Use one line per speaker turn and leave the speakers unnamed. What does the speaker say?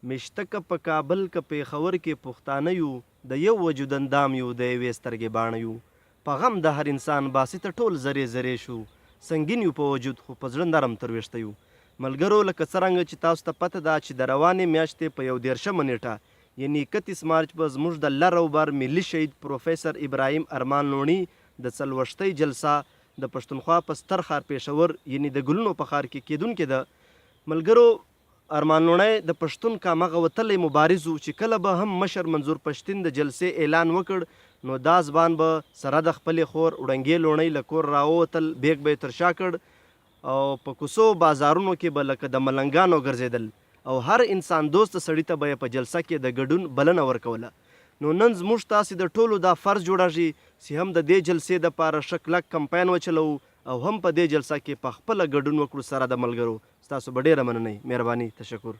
مشته که په کابل که پېښور کې پښتانه یو د یو وجود اندام یو د یوې سترګې باڼه یو په غم د هر انسان باسطه ټول زرې زرې شو سنګین یو په وجود خو په زړه نرم تر ویښته یو ملګرو لکه څرنګه چې تاسو ته پته ده چې د روانې میاشتې په 31 نیټه یعنی 31 مارچ به زموږ د لر او بر ملي شهید پروفیسر ابراهیم ارمان لوڼي د 40 جلسه د پښتونخوا په ستر ښار پېښور یعنی د ګلونو په ښار کې کېدونکې ده ملګرو ارمان لوڼی د پښتون کامغه وتلی مبارز و چې کله به هم مشر منظور پښتین د جلسې اعلان وکړ نو دا ځوان به سره د خپلې خور وړنګې لوڼۍ له کور راووتل بیګ به یې تر شا کړ او په کوڅو بازارونو کې به لکه د ملنګانو ګرځېدل او هر انسان دوست سړي ته به یې په جلسه کې د ګډون بلنه ورکوله نو نن زموږ تاسې د ټولو دا فرض جوړېږي چې هم د دې جلسې دپاره ښه کلک کمپاین وچلوو او هم په دې جلسه کې په خپله ګډون وکړو سره د ملګرو ستاسو به ډېره مننئ مهرباني تشکر